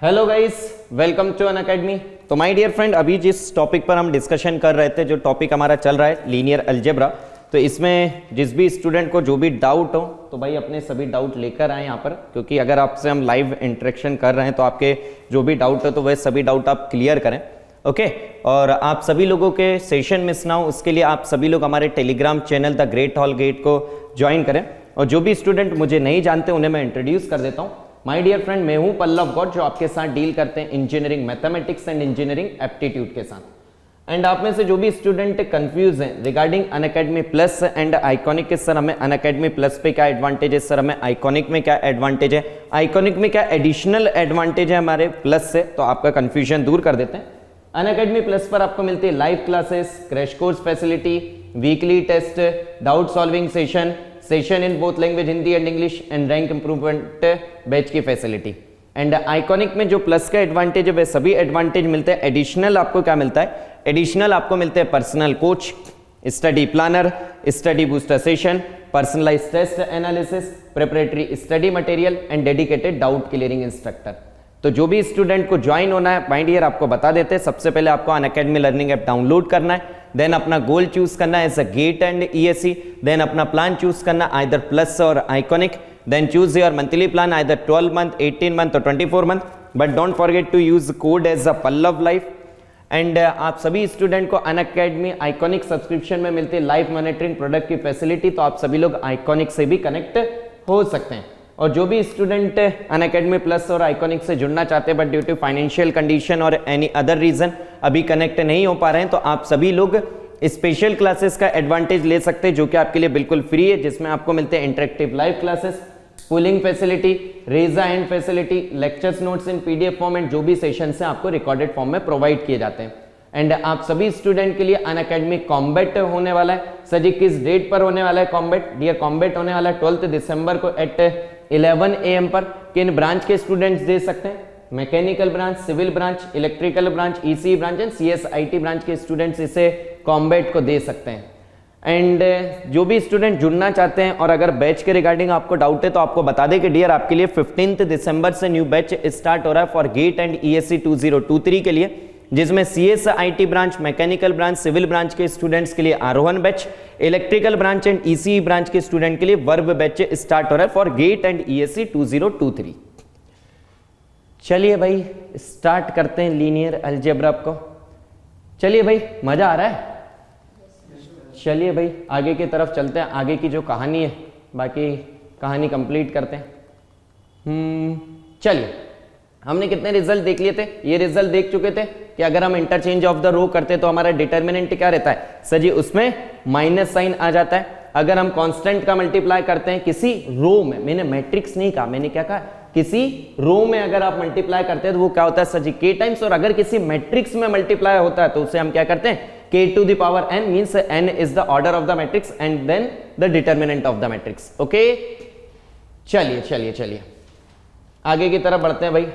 Hello guys, welcome to Unacademy. तो my dear friend, अभी जिस टॉपिक पर हम डिस्कशन कर रहे थे, जो टॉपिक हमारा चल रहा है लीनियर अलजेब्रा, तो इसमें जिस भी स्टूडेंट को जो भी डाउट हो तो भाई अपने सभी डाउट लेकर आए यहाँ पर, क्योंकि अगर आपसे हम लाइव इंटरेक्शन कर रहे हैं तो आपके जो भी डाउट हो तो वह सभी डाउट आप क्लियर करें। ओके, और आप सभी लोगों के सेशन मिस ना हो उसके लिए आप सभी लोग हमारे Telegram channel the great hall gate को ज्वाइन करें। और जो भी स्टूडेंट मुझे नहीं जानते उन्हें मैं इंट्रोड्यूस कर देता हूँ। माय डियर फ्रेंड, मैं हूं पल्लव गौड़, जो आपके साथ डील करते हैं engineering mathematics and engineering aptitude के साथ। एंड आप में से जो भी स्टूडेंट कंफ्यूज हैं regarding Unacademy plus and iconic के, सर हमें अनअकैडमी प्लस पे क्या एडवांटेज है, सर हमें आइकॉनिक में क्या एडवांटेज है, आइकॉनिक में क्या एडिशनल एडवांटेज है हमारे प्लस से, तो आपका कंफ्यूजन दूर कर देते हैं। अनअकैडमी प्लस पर आपको मिलती है live classes, crash course facility, weekly test, doubt solving session in both language Hindi and English, and rank improvement batch की फैसिलिटी। एंड आइकॉनिक में जो प्लस का एडवांटेज है वे सभी एडवांटेज मिलते हैं। एडिशनल आपको क्या मिलता है? एडिशनल आपको मिलते हैं personal coach, study planner, study booster session, personalized test analysis, preparatory study material and dedicated doubt clearing instructor. तो जो भी स्टूडेंट को ज्वाइन होना है माय डियर, आपको बता देते हैं, सबसे पहले आपको अनअकैडमी लर्निंग ऐप डाउनलोड करना है, देन अपना गोल चूज करना है as a GATE and ESC, then अपना प्लान चूज करना आइदर प्लस और Iconic, then choose your monthly plan either 12 month, 18 month और 24 month, but don't forget to use code as a Pallav life. And आप सभी student को Unacademy iconic subscription में मिलती है लाइव मॉनिटरिंग प्रोडक्ट की फैसिलिटी, तो आप सभी लोग आइकॉनिक से भी कनेक्ट हो सकते हैं। और जो भी स्टूडेंट अनअकैडमी प्लस और आइकॉनिक से जुड़ना चाहते हैं but due to financial condition और एनी अदर रीजन अभी कनेक्ट नहीं हो पा रहे हैं, तो आप सभी लोग स्पेशल क्लासेस का एडवांटेज ले सकते हैं, जो कि आपके लिए बिल्कुल फ्री है, जिसमें आपको मिलते हैं interactive live classes, polling facility, raise hand facility, lectures notes in PDF form, and जो भी सेशन है आपको रिकॉर्डेड फॉर्म में प्रोवाइड किए जाते हैं। एंड आप सभी स्टूडेंट के लिए अनअकैडमी कॉम्बैट होने वाला है। सर जी किस डेट पर होने वाला है कॉम्बैट? डियर कॉम्बैट होने वाला है 12 दिसंबर को एट 11 AM पर। किन ब्रांच के स्टूडेंट्स दे सकते हैं? Mechanical branch, civil branch, electrical branch, ECE branch and CSIT branch के स्टूडेंट्स इसे कॉम्बैट को दे सकते हैं। एंड जो भी स्टूडेंट जुड़ना चाहते हैं और अगर बैच के रिगार्डिंग आपको डाउट है तो आपको बता दें कि डियर आपके लिए 15 दिसंबर से न्यू बैच स्टार्ट हो रहा है फॉर गेट एंड ईएससी 2023 के लिए, जिसमें CSIT branch, mechanical branch, civil branch के स्टूडेंट्स के लिए Aarohan batch, electrical branch and ECE branch के स्टूडेंट के लिए वर्ब बैच स्टार्ट हो रहा है फॉर गेट एंड ईएससी 2023। चलिए भाई स्टार्ट करते हैं लीनियर अलजेब्रा को। चलिए भाई, मजा आ रहा है? चलिए भाई आगे की तरफ चलते हैं, आगे की जो कहानी है बाकी कहानी कंप्लीट करते हैं। चलिए, हमने कितने रिजल्ट देख लिए थे? ये रिजल्ट देख चुके थे कि अगर हम इंटरचेंज ऑफ द रो करते तो हमारा डिटर्मिनेंट क्या रहता है? सर जी उसमें माइनस साइन आ जाता है। अगर हम कांस्टेंट का मल्टीप्लाई करते हैं किसी रो में, मैंने मैट्रिक्स नहीं कहा, मैंने क्या कहा? किसी रो में अगर आप मल्टीप्लाई करते हैं तो वो क्या होता है सर जी? के टाइम्स। और अगर किसी मैट्रिक्स में मल्टीप्लाई होता है तो उसे हम क्या करते हैं? k to the power n, means n is the order of the matrix and then the determinant of the matrix. Okay, चलिए चलिए चलिए आगे की तरफ बढ़ते हैं भाई।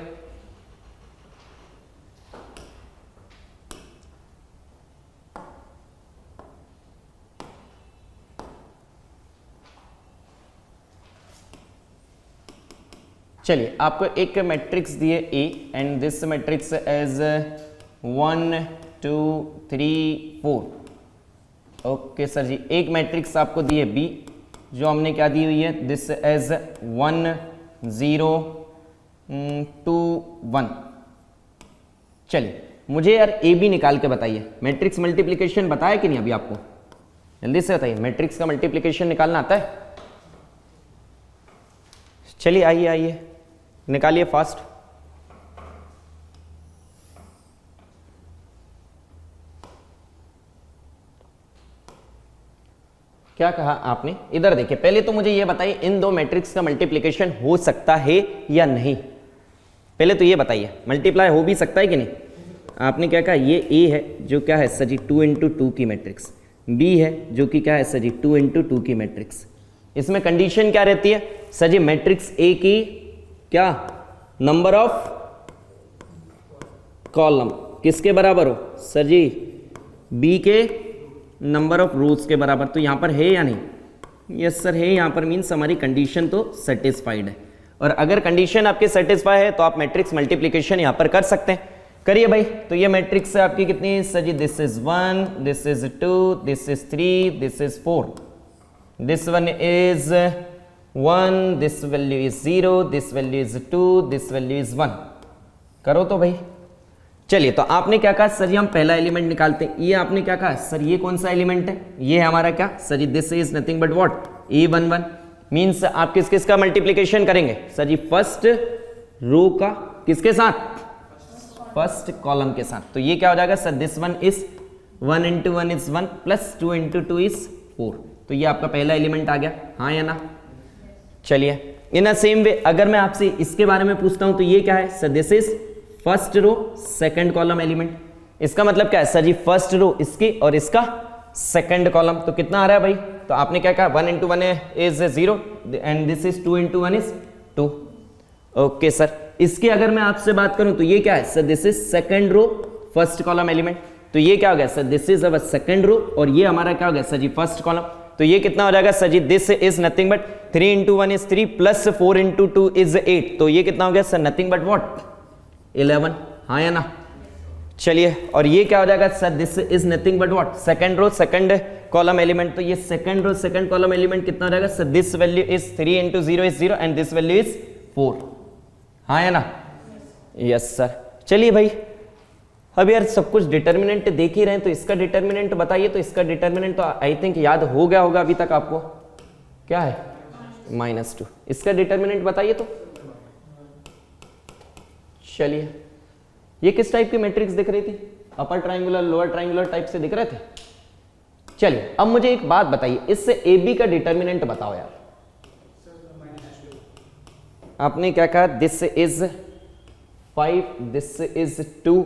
चलिए, आपको एक मैट्रिक्स दिए A and this matrix as 1 2 3 4। Okay sir ji, एक मैट्रिक्स आपको दी है B जो हमने क्या दी हुई है? This as 1 0 2 1। चलिए मुझे यार ए बी निकाल के बताइए। मैट्रिक्स मल्टीप्लिकेशन बताया कि नहीं अभी आपको? जल्दी से बताइए, मैट्रिक्स का मल्टीप्लिकेशन निकालना आता है? चलिए आइए आइए निकालिए फास्ट। क्या कहा आपने? इधर देखिए, पहले तो मुझे यह बताइए इन दो मैट्रिक्स का मल्टीप्लिकेशन हो सकता है या नहीं? पहले तो ये बताइए, मल्टीप्लाई हो भी सकता है कि नहीं? आपने क्या कहा? ये ए है जो क्या है सर जी 2 into 2 की मैट्रिक्स, बी है जो कि क्या है सर जी 2 into 2 की मैट्रिक्स। इसमें कंडीशन क्या रहती है सर जी? मैट्रिक्स ए की क्या नंबर ऑफ कॉलम किसके बराबर हो सर जी? बी के नंबर ऑफ रोज के बराबर। तो यहां पर है या नहीं? यस सर है, यहां पर मीन्स हमारी कंडीशन तो सेटिस्फाइड है। और अगर कंडीशन आपकी सेटिस्फाई है तो आप मैट्रिक्स मल्टीप्लीकेशन यहां पर कर सकते हैं। करिए भाई। तो ये मैट्रिक्स है आपकी कितनी sir ji, this is 1, this is 2, this is 3, this is 4, this one is 1, this value is 0, this value is 2, this value is 1। करो तो भाई। चलिए, तो आपने क्या कहा सर जी, हम पहला एलिमेंट निकालते हैं। ये आपने क्या कहा सर, ये कौन सा एलिमेंट है, ये है हमारा क्या sir ji, this is nothing but what A11। मीन्स आप किस किस का मल्टीप्लीकेशन करेंगे सर जी, फर्स्ट रो का किसके साथ, फर्स्ट कॉलम के साथ। तो ये क्या हो जाएगा sir, this one is 1 into 1 is 1 plus 2 into 2 is 4। तो ये आपका पहला एलिमेंट आ गया, हाँ या ना। चलिए, इन अ सेम वे अगर मैं आपसे इसके बारे में पूछता हूं तो ये क्या है sir, this is first row second column element. इसका मतलब क्या है सर जी, फर्स्ट रो इसकी और इसका सेकंड कॉलम। तो कितना आ रहा है भाई, तो आपने क्या कहा 1 into 1 is 0 and this is 2 into 1 is 2। Okay sir, इसकी अगर मैं आपसे बात करूं तो ये क्या है sir, this is second row first column element. तो ये क्या हो गया sir, this is our second row और ये हमारा क्या हो गया सर जी, फर्स्ट कॉलम। तो ये कितना हो जाएगा sir ji, this is nothing but 3 into 1 is 3 plus 4 into 2 is 8। तो ये कितना हो गया सर, नथिंग बट व्हाट 11, हाँ या ना। चलिए, और ये क्या हो जाएगा sir, this is nothing but what second row second column element. तो ये second row second column element कितना हो जाएगा sir, this value is 3 into 0 is 0 and this value is 4, हाँ या ना। Yes sir. चलिए भाई, अब यार सब कुछ डिटर्मिनेंट देख ही रहे हैं तो इसका डिटर्मिनेंट बताइए। तो इसका डिटर्मिनेंट तो आई थिंक याद हो गया होगा अभी तक आपको, क्या है -2। इसका डिटर्मिनेंट बताइए तो। चलिए, ये किस टाइप की मैट्रिक्स दिख रही थी, upper triangular lower triangular type से दिख रहे थे। चलिए, अब मुझे एक बात बताइए, इससे ए बी का डिटर्मिनेंट बताओ यार। आपने क्या कहा, this is 5, this is 2,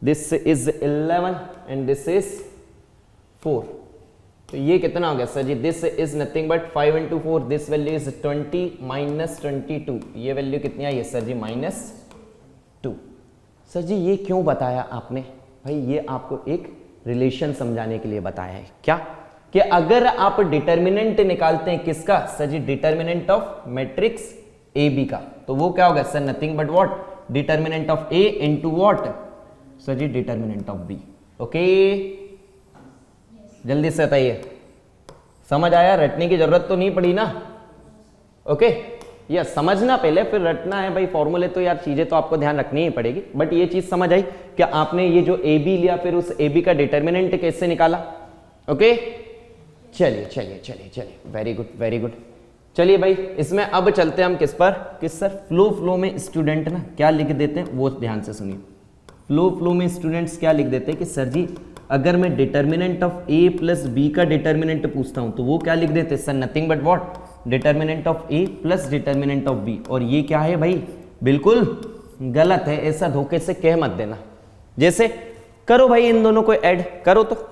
this is 11 and this is 4। तो ये कितना हो गया sir ji, this is nothing but 5 into 4, this value is 20 minus 22। ये वैल्यू कितनी आई है सर जी, -2। सर जी ये क्यों बताया आपने भाई, ये आपको एक रिलेशन समझाने के लिए बताया है। क्या कि अगर आप डिटर्मिनेंट निकालते हैं किसका sir ji, determinant of matrix A B का, तो वो क्या होगा sir, nothing but what determinant of A into what sir ji, determinant of B. Okay, जल्दी से बताइए, समझ आया, रटने की जरूरत तो नहीं पड़ी ना। ओके, या समझना पहले फिर रटना है भाई। फॉर्मूले तो यार चीजें तो आपको ध्यान रखनी ही पड़ेगी, बट ये चीज समझ आई कि आपने ये जो ए बी लिया फिर उस ए बी का डिटर्मिनेंट कैसे निकाला। ओके, चलिए चलिए चलिए चलिए, वेरी गुड वेरी गुड। चलिए भाई, इसमें अब चलते हैं हम किस पर, किस सर, फ्लो में स्टूडेंट ना क्या लिख देते हैं वो ध्यान से सुनिए। फ्लो में स्टूडेंट्स क्या लिख देते हैं कि सर जी अगर मैं determinant of A plus B का डिटर्मिनेंट पूछता हूं तो वो क्या लिख देते हैं sir, nothing but what determinant of A plus determinant of B. और ये क्या है भाई, बिल्कुल गलत है, ऐसा धोखे से कह मत देना। जैसे करो भाई, इन दोनों को ऐड करो, तो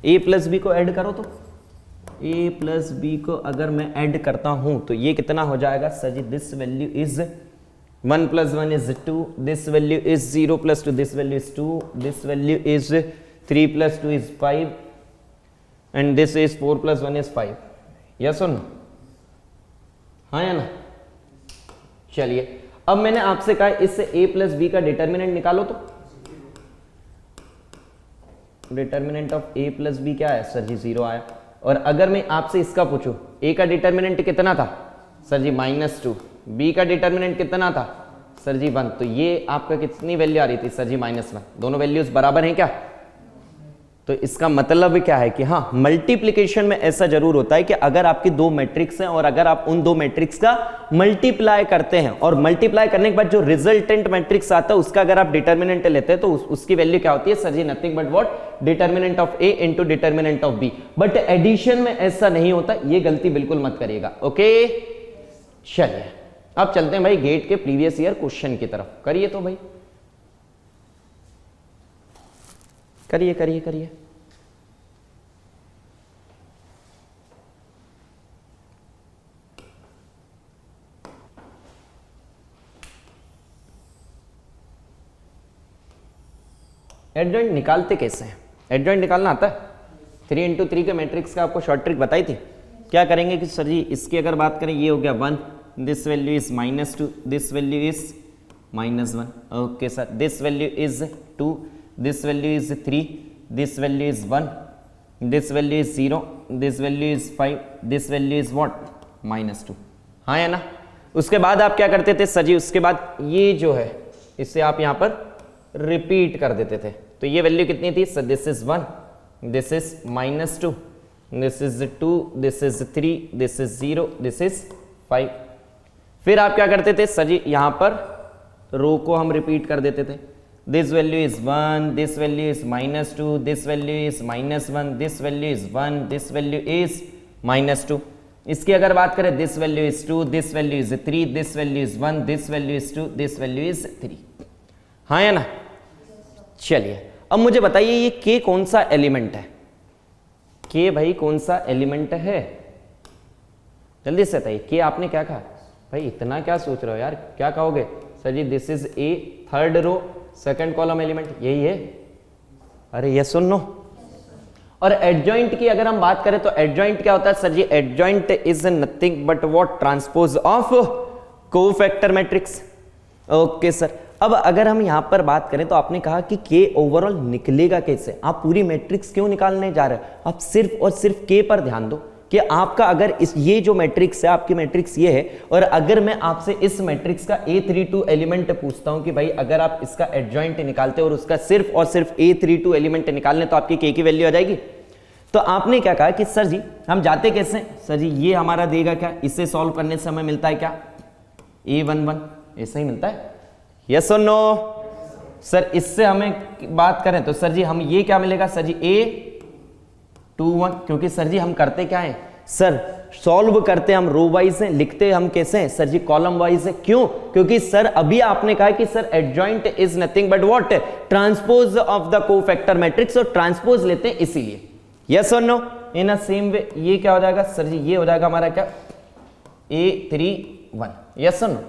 ए प्लस बी को ऐड करो, तो ए प्लस बी को अगर मैं ऐड करता हूं तो ये कितना हो जाएगा sir ji, this value is 1 + 1 is 2, this value is 0 + 2, this value is 2, this value is 3 + 2 is 5 and this is 4 + 1 is 5। Yes और नो, हाँ या ना। चलिए, अब मैंने आपसे कहा इससे a + b का डिटर्मिनेंट निकालो, तो डिटर्मिनेंट ऑफ a + b क्या है सर जी, 0 आया। और अगर मैं आपसे इसका पूछूं, a का डिटर्मिनेंट कितना था सर जी, -2, b का डिटर्मिनेंट कितना था सर जी 1, तो ये आपका कितनी वैल्यू आ रही थी सर जी, -1। दोनों वैल्यूज बराबर हैं क्या। तो इसका मतलब क्या है कि हाँ, मल्टीप्लिकेशन में ऐसा जरूर होता है कि अगर आपकी दो मैट्रिक्स हैं और अगर आप उन दो मैट्रिक्स का मल्टीप्लाई करते हैं और मल्टीप्लाई करने के बाद जो रिजल्टेंट मैट्रिक्स आता है उसका अगर आप डिटर्मिनेंट लेते हैं तो उसकी वैल्यू क्या होती है sir ji, nothing but what determinant of A into determinant of B. But addition में ऐसा नहीं होता, ये गलती बिल्कुल मत करिएगा। ओके, चलिए अब चलते हैं भाई गेट के प्रीवियस ईयर क्वेश्चन की तरफ। करिए तो भाई, करिए करिए करिए। एडजॉइंट निकालते कैसे हैं, एडजॉइंट निकालना आता है। 3 into 3 के मैट्रिक्स का आपको शॉर्ट ट्रिक बताई थी। क्या करेंगे कि सर जी इसकी अगर बात करें, ये हो गया 1, this value is -2, this value is -1. Okay sir, this value is 2, this value is 3, this value is 1, this value is 0, this value is 5, this value is what, -2. हाँ है ना। उसके बाद आप क्या करते थे सर जी, उसके बाद ये जो है इसे आप यहाँ पर रिपीट कर देते थे। तो ये वैल्यू कितनी थी sir, this is 1, this is -2, this is 2, this is 3, this is 0, this is 5। फिर आप क्या करते थे सर जी, यहाँ पर रो को हम रिपीट कर देते थे। This value is 1, this value is -2, this value is -1, this value is 1, this value is -2। इसकी अगर बात करें, this value is 2, this value is 3, this value is 1, this value is 2, this value is 3। हाँ या ना। चलिए अब मुझे बताइए ये के कौन सा एलिमेंट है, के भाई कौन सा एलिमेंट है, जल्दी से बताइए। के आपने क्या कहा भाई, इतना क्या सोच रहे हो यार, क्या कहोगे sir ji, this is a, third row, second column element, यही है। अरे ये सुन लो। और एडजॉइंट की अगर हम बात करें तो एडजॉइंट क्या होता है sir ji, adjoint is nothing but what, transpose of cofactor matrix. Okay sir, अब अगर हम यहां पर बात करें तो आपने कहा कि के ओवरऑल निकलेगा कैसे, आप पूरी मैट्रिक्स क्यों निकालने जा रहे हो, आप सिर्फ और सिर्फ के पर ध्यान दो कि आपका अगर इस ये जो मैट्रिक्स है, आपकी मैट्रिक्स ये है, और अगर मैं आपसे इस मैट्रिक्स का A32 एलिमेंट पूछता हूं कि भाई अगर आप इसका एडजॉइंट निकालते और उसका सिर्फ और सिर्फ A32 एलिमेंट निकालने तो आपकी के की वैल्यू आ जाएगी। तो आपने क्या कहा कि सर जी हम जाते कैसे, सर जी ये हमारा देगा क्या, इसे सॉल्व करने से हमें मिलता है क्या, A11, ऐसा ही मिलता है, यस और नो। सर इससे हमें बात करें तो सर जी हम ये क्या मिलेगा सर जी, A21, क्योंकि सर जी हम करते क्या है सर, सॉल्व करते हम रो वाइज हैं, लिखते हम कैसे हैं सर जी, कॉलम वाइज है। क्यों, क्योंकि सर अभी आपने कहा कि sir adjoint is nothing but what, transpose of the cofactor matrix, और ट्रांसपोज लेते हैं इसीलिए, यस और नो। इन अ सेम वे ये क्या हो जाएगा सर जी, ये हो जाएगा हमारा क्या, A31, यस और नो।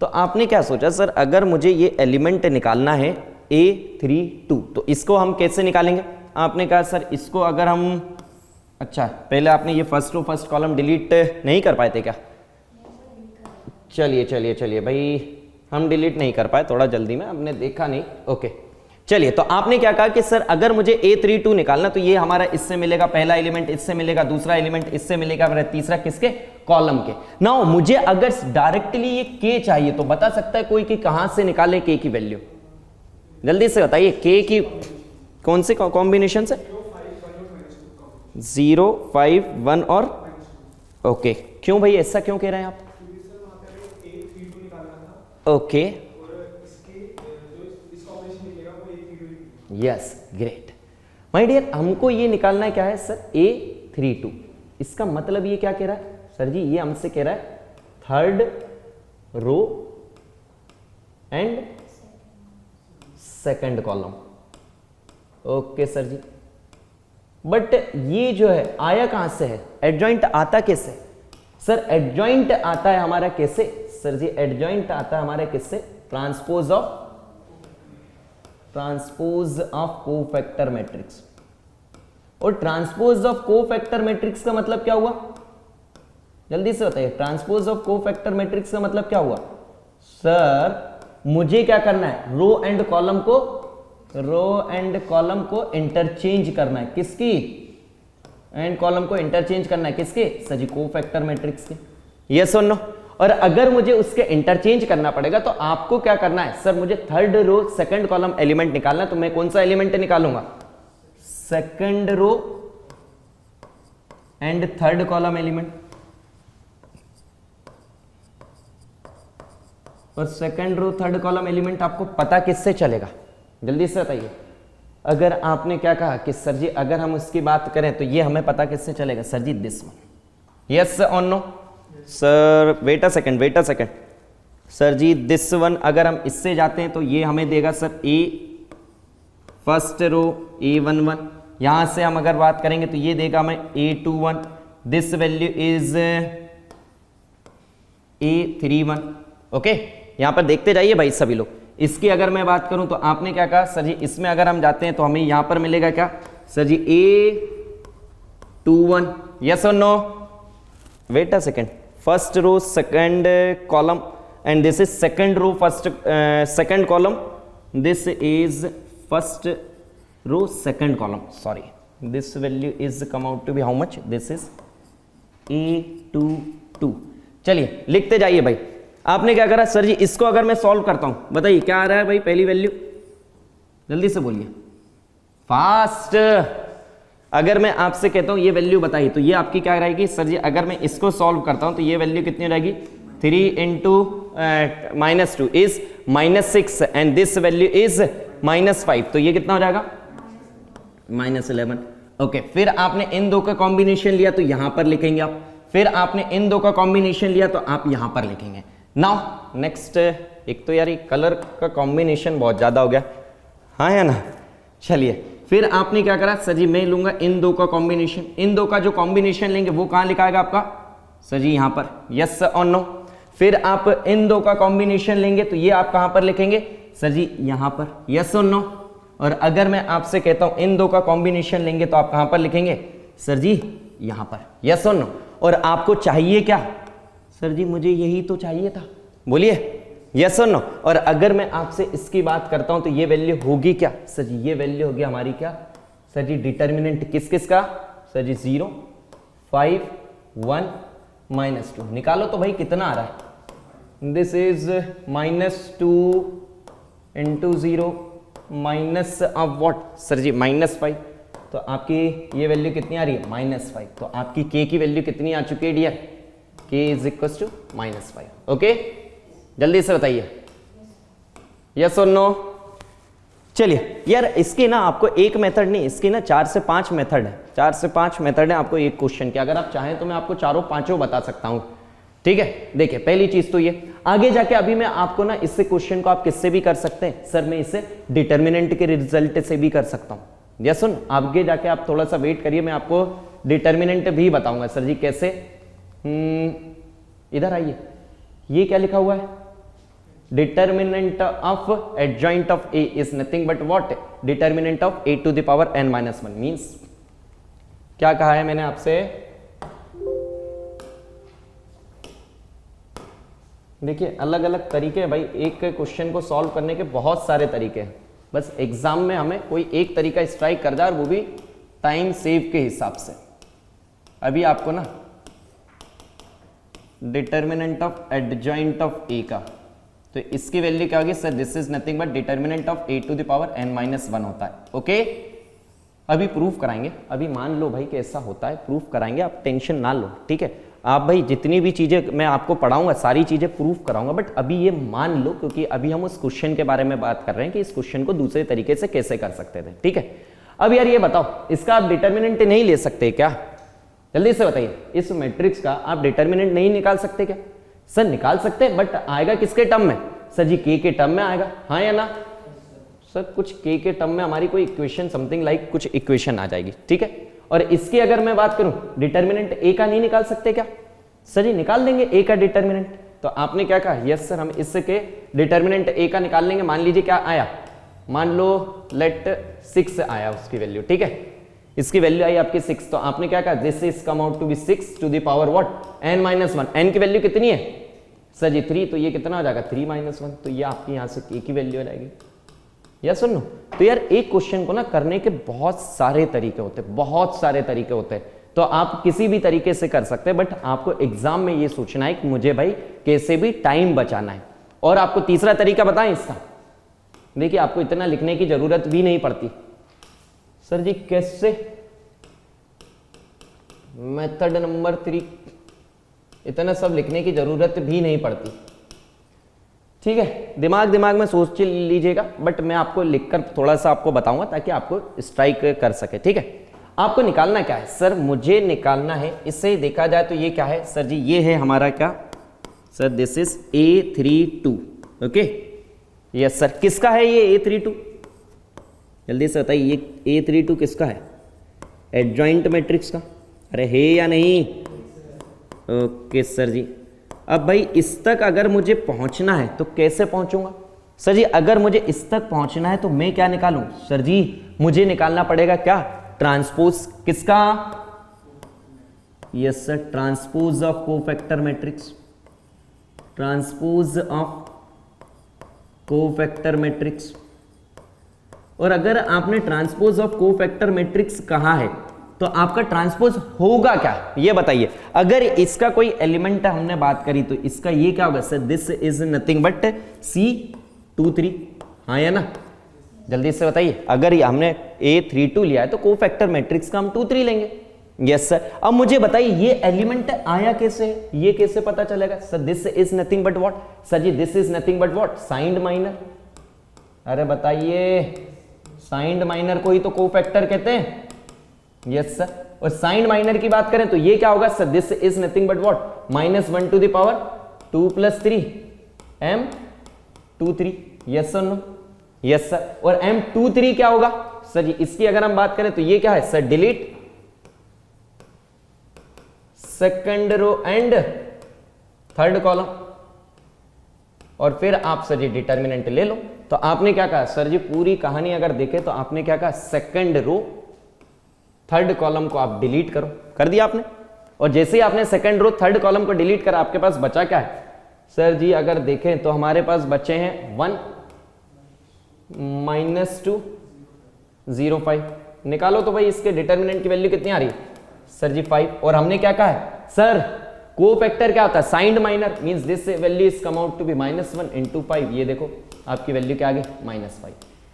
तो आपने क्या सोचा सर, अगर मुझे ये एलिमेंट निकालना है A32 तो इसको हम कैसे निकालेंगे, आपने कहा सर इसको अगर हम, अच्छा पहले आपने ये first row first column delete नहीं कर पाए थे क्या, चलिए चलिए चलिए भाई हम डिलीट नहीं कर पाए, थोड़ा जल्दी में हमने देखा नहीं, ओके। चलिए तो आपने क्या कहा कि सर अगर मुझे A32 निकालना तो ये हमारा इससे मिलेगा पहला एलिमेंट, इससे मिलेगा दूसरा एलिमेंट, इससे मिलेगा मेरा तीसरा, किसके, कॉलम के। नाउ मुझे अगर डायरेक्टली ये के चाहिए तो बता सकता है कोई कि कहां से निकाले के की वैल्यू, जल्दी से बताइए के की कौन से कॉम्बिनेशन से, 0, 5, 1 और ओके। क्यों भाई ऐसा क्यों कह रहे हैं आप, okay yes great my dear, हमको ये निकालना है क्या है सर, A32। इसका मतलब ये क्या कह रहा है सर जी, ये हमसे कह रहा है third row and second column, okay sir ji. But ये जो है आया कहां से है, एडजॉइंट आता कैसे सर, एडजॉइंट आता है हमारा कैसे सर जी, एडजॉइंट आता है हमारे किससे, ट्रांसपोज ऑफ कोफैक्टर मैट्रिक्स। और ट्रांसपोज ऑफ कोफैक्टर मैट्रिक्स का मतलब क्या हुआ, जल्दी से बताइए, ट्रांसपोज ऑफ कोफैक्टर मैट्रिक्स का मतलब क्या हुआ सर, मुझे क्या करना है, रो एंड कॉलम को इंटरचेंज करना है, किसकी, एंड कॉलम को इंटरचेंज करना है किसके सर जी, कोफैक्टर मैट्रिक्स के, यस और नो। और अगर मुझे उसके इंटरचेंज करना पड़ेगा तो आपको क्या करना है सर, मुझे third row second column element निकालना है, तो मैं कौन सा एलिमेंट निकालूंगा, second row and third column element. और second row third column element आपको पता किससे चलेगा, जल्दी से बताइए। अगर आपने क्या कहा कि सर जी अगर हम उसकी बात करें तो ये हमें पता किससे चलेगा sir ji, this one, yes और no sir, wait a second sir ji, this one अगर हम इससे जाते हैं तो ये हमें देगा sir A first row A11, यहां से हम अगर बात करेंगे तो ये देगा हमें A21, this value is A31, okay. यहां पर देखते जाइए भाई सभी लोग। इसकी अगर मैं बात करूं तो आपने क्या कहा सर जी, इसमें अगर हम जाते हैं तो हमें यहां पर मिलेगा क्या सर जी, A21, यस और no, wait a second, first row second column and this is second row first second column, this is first row second column, sorry this value is come out to be how much, this is A22। चलिए लिखते जाइए भाई। आपने क्या करा sir जी, इसको अगर मैं सॉल्व करता हूं बताइए क्या आ रहा है भाई, पहली वैल्यू जल्दी से बोलिए फास्ट। अगर मैं आपसे कहता हूं ये वैल्यू बताइए तो ये आपकी क्या रहेगी सर जी, अगर मैं इसको सॉल्व करता हूं तो ये वैल्यू कितनी रहेगी, 3 into -2 is -6 and this value is -5, तो ये कितना हो जाएगा -11। ओके, फिर आपने इन दो का कॉम्बिनेशन लिया तो यहां पर लिखेंगे आप, फिर आपने इन दो का कॉम्बिनेशन लिया तो आप यहां पर लिखेंगे। नाउ नेक्स्ट, एक तो यार ये कलर का कॉम्बिनेशन बहुत ज्यादा हो गया, हाँ है ना। चलिए फिर आपने क्या करा सर जी, मैं लूंगा इन दो का कॉम्बिनेशन, इन दो का जो कॉम्बिनेशन लेंगे वो कहां लिखाएगा आपका सर जी, यहां पर, यस और नो। फिर आप इन दो का कॉम्बिनेशन लेंगे तो ये आप कहां पर लिखेंगे सर जी, यहां पर, यस और नो। और अगर मैं आपसे कहता हूं इन दो का कॉम्बिनेशन लेंगे तो आप कहां पर लिखेंगे सर जी, यहां पर, यस और नो। और आपको चाहिए क्या सर जी, मुझे यही तो चाहिए था, बोलिए यस और नो। और अगर मैं आपसे इसकी बात करता हूं तो ये वैल्यू होगी क्या सर जी, ये वैल्यू होगी हमारी क्या सर जी, डिटर्मिनेंट किस किस का सर जी, 0, 5, 1, -2। निकालो तो भाई कितना आ रहा है, this is -2 into 0 minus of what sir ji, -5। तो आपकी ये वैल्यू कितनी आ रही है -5। तो आपकी k की वैल्यू कितनी आ चुकी है dear, k is equal to -5। Okay, जल्दी से बताइए यस और नो। चलिए यार इसके ना आपको एक मेथड नहीं, इसके ना 4 से 5 मेथड है, 4 से 5 मेथड है आपको एक क्वेश्चन के। अगर आप चाहें तो मैं आपको चारों पांचों बता सकता हूं, ठीक है। देखिए पहली चीज तो ये, आगे जाके अभी मैं आपको ना इससे क्वेश्चन को आप किससे भी कर सकते हैं सर, मैं इसे डिटर्मिनेंट के रिजल्ट से भी कर सकता हूं। या सुन, आगे जाके आप थोड़ा सा वेट करिए, मैं आपको डिटर्मिनेंट भी बताऊंगा सर जी कैसे। इधर आइए, ये क्या लिखा हुआ है, determinant of adjoint of a is nothing but what, determinant of a to the power n - 1 means क्या कहा है मैंने आपसे। देखिए अलग अलग तरीके हैं भाई, एक क्वेश्चन को सॉल्व करने के बहुत सारे तरीके हैं, बस एग्जाम में हमें कोई एक तरीका स्ट्राइक कर जाए और वो भी टाइम सेव के हिसाब से। अभी आपको ना determinant of adjoint of a का, तो इसकी वैल्यू क्या होगी sir, this is nothing but determinant of a to the power n - 1 होता है। ओके, अभी प्रूफ कराएंगे, अभी मान लो भाई कैसा होता है, प्रूफ कराएंगे, आप टेंशन ना लो, ठीक है। आप भाई जितनी भी चीजें मैं आपको पढ़ाऊंगा सारी चीजें प्रूफ कराऊंगा, बट अभी ये मान लो क्योंकि अभी हम उस क्वेश्चन के बारे में बात कर रहे हैं कि इस क्वेश्चन को दूसरे तरीके से कैसे कर सकते थे, ठीक है। अब यार ये बताओ, इसका आप डिटर्मिनेंट नहीं ले सकते क्या, जल्दी से बताइए। इस मैट्रिक्स का आप डिटर्मिनेंट नहीं निकाल सकते क्या सर? निकाल सकते हैं, बट आएगा किसके टर्म में सर जी, के टर्म में आएगा, हाँ या ना सर। कुछ के टर्म में हमारी कोई इक्वेशन समथिंग लाइक कुछ इक्वेशन आ जाएगी, ठीक है। और इसकी अगर मैं बात करूं, डिटर्मिनेंट ए का नहीं निकाल सकते क्या सर जी? निकाल देंगे ए का डिटर्मिनेंट। तो आपने क्या कहा, यस सर हम इसके डिटर्मिनेंट ए का निकाल लेंगे। मान लीजिए क्या आया, मान लो लेट 6 आया उसकी वैल्यू, ठीक है। इसकी वैल्यू आई आपकी 6, तो आपने क्या कहा, this is come out to be 6 to the power what n - 1। n की वैल्यू कितनी है सर जी 3, तो ये कितना हो जाएगा 3 - 1, तो ये आपकी यहां से k की वैल्यू आ जाएगी। या सुनो, तो यार एक क्वेश्चन को ना करने के बहुत सारे तरीके होते हैं, बहुत सारे तरीके होते हैं, तो आप किसी भी तरीके से कर सकते हैं, बट आपको एग्जाम में ये सोचना है कि मुझे भाई कैसे भी टाइम बचाना है। और आपको तीसरा तरीका बताएं इसका, देखिए आपको इतना लिखने की जरूरत भी नहीं पड़ती सर जी। कैसे, मेथड नंबर 3, इतना सब लिखने की जरूरत भी नहीं पड़ती, ठीक है। दिमाग में सोच लीजिएगा, बट मैं आपको लिखकर थोड़ा सा आपको बताऊंगा ताकि आपको स्ट्राइक कर सके, ठीक है। आपको निकालना क्या है सर, मुझे निकालना है, इससे देखा जाए तो ये क्या है सर जी, ये है हमारा क्या sir, this is A32, okay. Yes sir, किसका है ये A32, जल्दी से बताइए, ये A32 किसका है, एडजॉइंट मैट्रिक्स का, अरे है या नहीं? ओके सर जी। अब भाई इस तक अगर मुझे पहुंचना है तो कैसे पहुंचूंगा सर जी? अगर मुझे इस तक पहुंचना है तो मैं क्या निकालूं सर जी, मुझे निकालना पड़ेगा क्या, ट्रांसपोज किसका yes sir, transpose of cofactor matrix, transpose of cofactor matrix. और अगर आपने ट्रांसपोज ऑफ कोफैक्टर मैट्रिक्स कहा है तो आपका ट्रांसपोज होगा क्या, ये बताइए। अगर इसका कोई एलिमेंट हमने बात करी तो इसका ये क्या होगा sir, this is nothing but C23, हाँ या ना, जल्दी से बताइए। अगर हमने A32 लिया है तो कोफैक्टर मैट्रिक्स का हम 23 लेंगे। Yes sir. अब मुझे बताइए ये एलिमेंट आया कैसे, ये कैसे पता चलेगा sir, this is nothing but what, sir ji this is nothing but what, signed minor. अरे बताइए, साइंड माइनर को ही तो कोफैक्टर कहते हैं। Yes sir. और साइंड माइनर की बात करें तो ये क्या होगा sir, this is nothing but what, -1 to the power 2 + 3 M23। Yes sir, no, yes sir. और M23 क्या होगा सर जी, इसकी अगर हम बात करें तो ये क्या है sir, delete second row and third column, और फिर आप सर जी डिटर्मिनेंट ले लो। तो आपने क्या कहा सर जी, पूरी कहानी अगर देखें तो आपने क्या कहा, सेकंड रो थर्ड कॉलम को आप डिलीट करो, कर दिया आपने। और जैसे ही आपने सेकंड रो थर्ड कॉलम को डिलीट करा, आपके पास बचा क्या है सर जी, अगर देखें तो हमारे पास बचे हैं 1 -2 0 5। निकालो तो भाई इसके डिटर्मिनेंट की वैल्यू कितनी आ रही है सर जी 5। और हमने क्या कहा है सर, कोफैक्टर क्या होता है, signed minor, means this value is come out to be -1 × 5। ये देखो आपकी वैल्यू क्या आ गई, -5।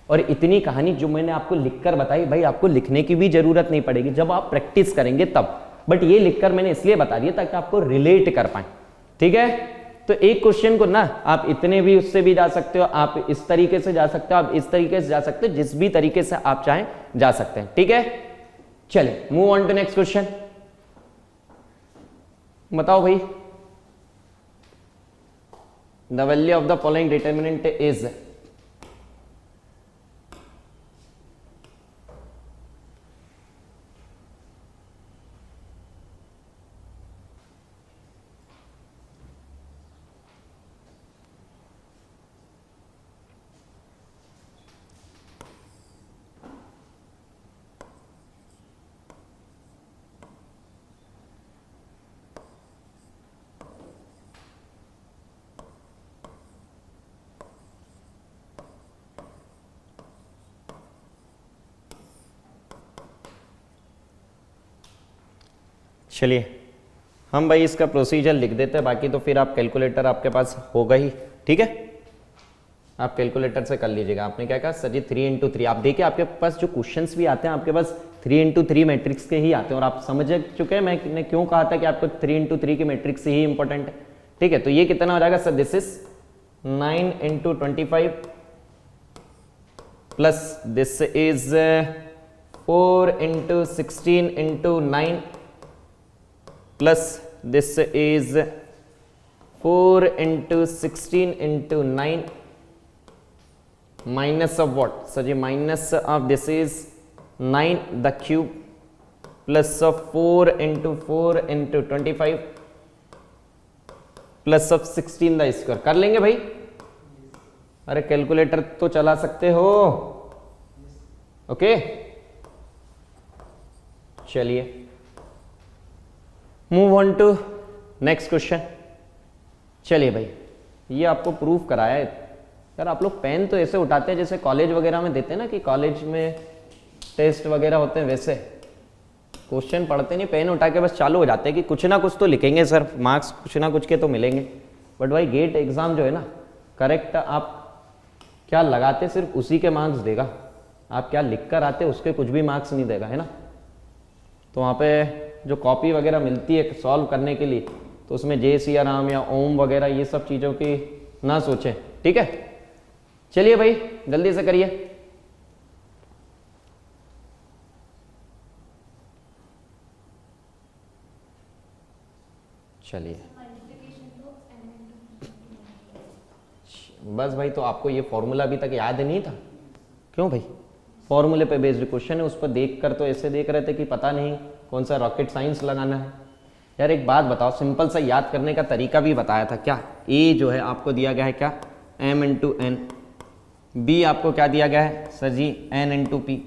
और इतनी कहानी जो मैंने आपको लिखकर बताई, भाई आपको लिखने की भी जरूरत नहीं पड़ेगी, जब आप प्रैक्टिस करेंगे तब। बट ये लिखकर मैंने इसलिए बता दिया ताकि आपको रिलेट कर पाए, ठीक है। तो एक क्वेश्चन को ना आप इतने भी उससे भी जा सकते हो, आप इस तरीके से जा सकते हो, आप इस तरीके से जा सकते हो, जिस भी तरीके से आप चाहें जा सकते हैं, ठीक है। चलिए move on to next question. बताओ भाई, the value of the following determinant is, चलिए हम भाई इसका प्रोसीजर लिख देते हैं, बाकी तो फिर आप कैलकुलेटर आपके पास होगा ही, ठीक है। आप कैलकुलेटर से कर लीजिएगा। आपने क्या कहा सर जी 3 × 3। आप देखिए आपके पास जो क्वेश्चंस भी आते हैं आपके पास 3 × 3 मैट्रिक्स के ही आते हैं, और आप समझ चुके हैं मैंने क्यों कहा था कि आपको 3 × 3 की मैट्रिक्स ही इंपॉर्टेंट है, ठीक है। तो ये कितना हो जाएगा sir, this is 9 × 25 plus this is 4 × 16 × 9 plus this is 4 × 16 × 9 minus of what sir ji, minus of this is 9 the cube plus of 4 × 4 × 25 plus of 16 the square. कर लेंगे भाई, अरे कैलकुलेटर तो चला सकते हो, ओके। चलिए move on to next question. चलिए भाई, ये आपको प्रूफ कराया है यार। आप लोग पेन तो ऐसे उठाते हैं जैसे कॉलेज वगैरह में देते हैं ना, कि कॉलेज में टेस्ट वगैरह होते हैं, वैसे क्वेश्चन पढ़ते नहीं, पेन उठा के बस चालू हो जाते हैं कि कुछ ना कुछ तो लिखेंगे सर, मार्क्स कुछ ना कुछ के तो मिलेंगे। बट भाई गेट एग्जाम जो है ना, करेक्ट आप क्या लगाते सिर्फ उसी के मार्क्स देगा, आप क्या लिख कर आते उसके कुछ भी मार्क्स नहीं देगा, है ना। तो वहाँ पे जो कॉपी वगैरह मिलती है सॉल्व करने के लिए, तो उसमें जय सिया राम या ओम वगैरह ये सब चीज़ों की ना सोचें, ठीक है। चलिए भाई जल्दी से करिए। चलिए बस भाई, तो आपको ये फॉर्मूला अभी तक याद नहीं था? क्यों भाई, फॉर्मूले पे बेस्ड क्वेश्चन है, उस पर देख कर तो ऐसे देख रहे थे कि पता नहीं कौन सा रॉकेट साइंस लगाना है। यार एक बात बताओ, सिंपल सा याद करने का तरीका भी बताया था क्या। ए जो है आपको दिया गया है क्या, m × n, बी आपको क्या दिया गया है सर जी n × p।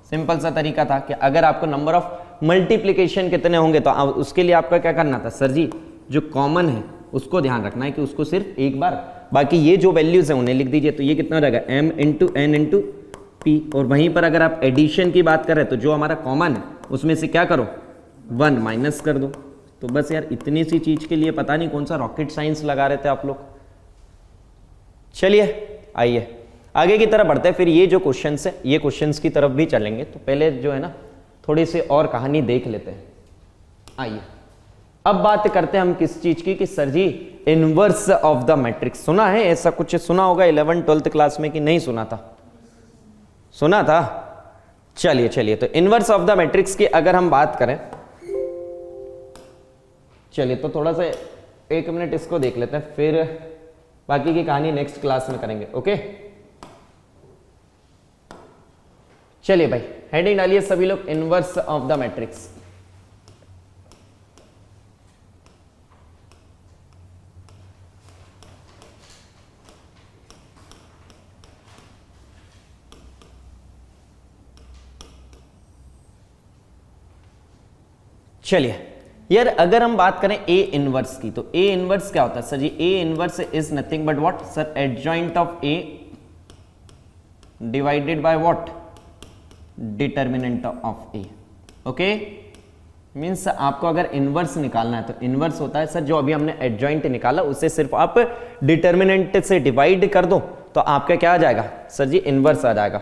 सिंपल सा तरीका था कि अगर आपको नंबर ऑफ मल्टीप्लीकेशन कितने होंगे, तो उसके लिए आपका क्या करना था सर जी, जो कॉमन है उसको ध्यान रखना है कि उसको सिर्फ एक बार, बाकी ये जो वैल्यूज है उन्हें लिख दीजिए। तो ये कितना हो जाएगा m into n into p. और वहीं पर अगर आप एडिशन की बात करें तो जो हमारा कॉमन है उसमें से क्या करो 1 माइनस कर दो। तो बस यार इतनी सी चीज के लिए पता नहीं कौन सा रॉकेट साइंस लगा रहे थे आप लोग। चलिए आइए आगे की तरफ बढ़ते हैं, फिर ये जो क्वेश्चंस है ये क्वेश्चंस की तरफ भी चलेंगे। तो पहले जो है ना थोड़ी सी और कहानी देख लेते हैं। आइए अब बात करते हैं हम किस चीज की, कि sir ji inverse of the matrix सुना है, ऐसा कुछ सुना होगा 11th 12th क्लास में कि नहीं सुना था? सुना था। चलिए चलिए, तो इनवर्स ऑफ द मैट्रिक्स की अगर हम बात करें, चलिए तो थोड़ा सा 1 मिनट इसको देख लेते हैं, फिर बाकी की कहानी नेक्स्ट क्लास में करेंगे। ओके चलिए भाई हेडिंग डालिए सभी लोग, इनवर्स ऑफ द मैट्रिक्स। चलिए यार अगर हम बात करें ए इनवर्स की, तो ए इनवर्स क्या होता है sir ji? A inverse is nothing but what sir, adjoint of A divided by what, determinant of A. Okay means आपको अगर इनवर्स निकालना है तो इनवर्स होता है सर जो अभी हमने एडजॉइंट निकाला उसे सिर्फ आप डिटर्मिनेंट से डिवाइड कर दो तो आपका क्या आ जाएगा सर जी, इनवर्स आ जाएगा।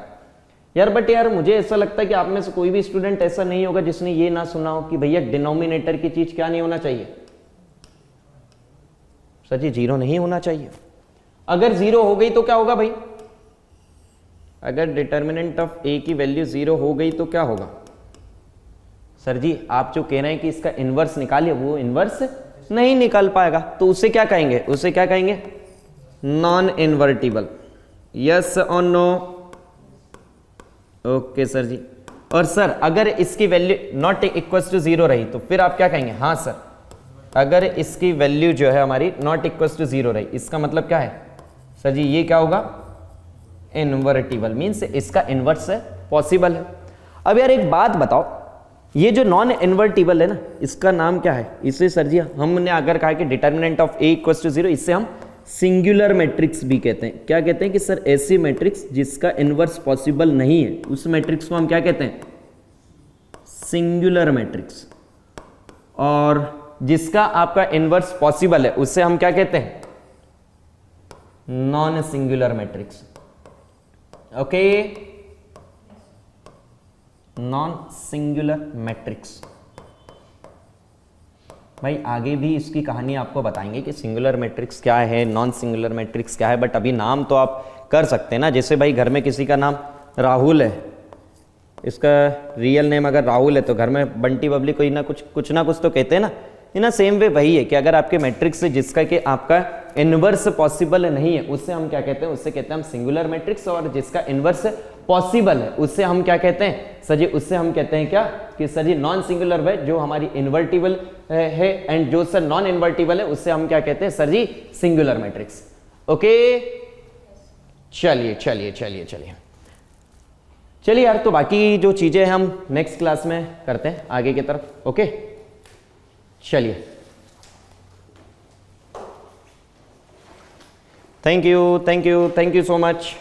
यार बट यार मुझे ऐसा लगता है कि आप में से कोई भी स्टूडेंट ऐसा नहीं होगा जिसने ये ना सुना हो कि भैया डिनोमिनेटर की चीज क्या नहीं होना चाहिए सर जी, 0 नहीं होना चाहिए। अगर 0 हो गई तो क्या होगा भाई? अगर डिटर्मिनेंट ऑफ ए की वैल्यू 0 हो गई तो क्या होगा सर जी? आप जो कह रहे हैं कि इसका इनवर्स निकालिए, वो इनवर्स नहीं निकाल पाएगा, तो उसे क्या कहेंगे? उसे क्या कहेंगे? Non invertible. यस और नो? ओके सर जी। और सर अगर इसकी वैल्यू नॉट इक्वल टू 0 रही तो फिर आप क्या कहेंगे? हाँ सर, अगर इसकी वैल्यू जो है हमारी नॉट इक्वल टू 0 रही, इसका मतलब क्या है सर जी? ये क्या होगा? इनवर्टिबल, मींस इसका इनवर्स है, पॉसिबल है। अब यार एक बात बताओ, ये जो नॉन इन्वर्टिबल है ना, इसका नाम क्या है? इसे सर जी हमने अगर कहा कि determinant of A equal to 0, इससे हम सिंगुलर मैट्रिक्स भी कहते हैं। क्या कहते हैं? कि सर ऐसी मैट्रिक्स जिसका इनवर्स पॉसिबल नहीं है उस मैट्रिक्स को हम क्या कहते हैं? Singular matrix. और जिसका आपका इनवर्स पॉसिबल है उसे हम क्या कहते हैं? Non singular matrix. Okay, non singular matrix. भाई आगे भी इसकी कहानी आपको बताएंगे कि सिंगुलर मैट्रिक्स क्या है, नॉन सिंगुलर मैट्रिक्स क्या है, बट अभी नाम तो आप कर सकते हैं ना। जैसे भाई घर में किसी का नाम राहुल है, इसका रियल नेम अगर राहुल है तो घर में बंटी बबली कोई ना कुछ ना कुछ तो कहते हैं ना। ना सेम वे वही है कि अगर आपके मैट्रिक्स से जिसका कि आपका इनवर्स पॉसिबल नहीं है उससे हम क्या कहते हैं? उससे कहते हैं हम सिंगुलर मैट्रिक्स। और जिसका इनवर्स पॉसिबल है उससे हम क्या कहते हैं सर जी? उससे हम कहते हैं क्या कि सर जी नॉन सिंगुलर है, जो हमारी इन्वर्टिबल है, एंड जो सर नॉन इन्वर्टिबल है उससे हम क्या कहते हैं sir ji? Singular matrix. Okay चलिए चलिए चलिए चलिए चलिए यार, तो बाकी जो चीजें हम नेक्स्ट क्लास में करते हैं आगे की तरफ। ओके चलिए, थैंक यू सो मच।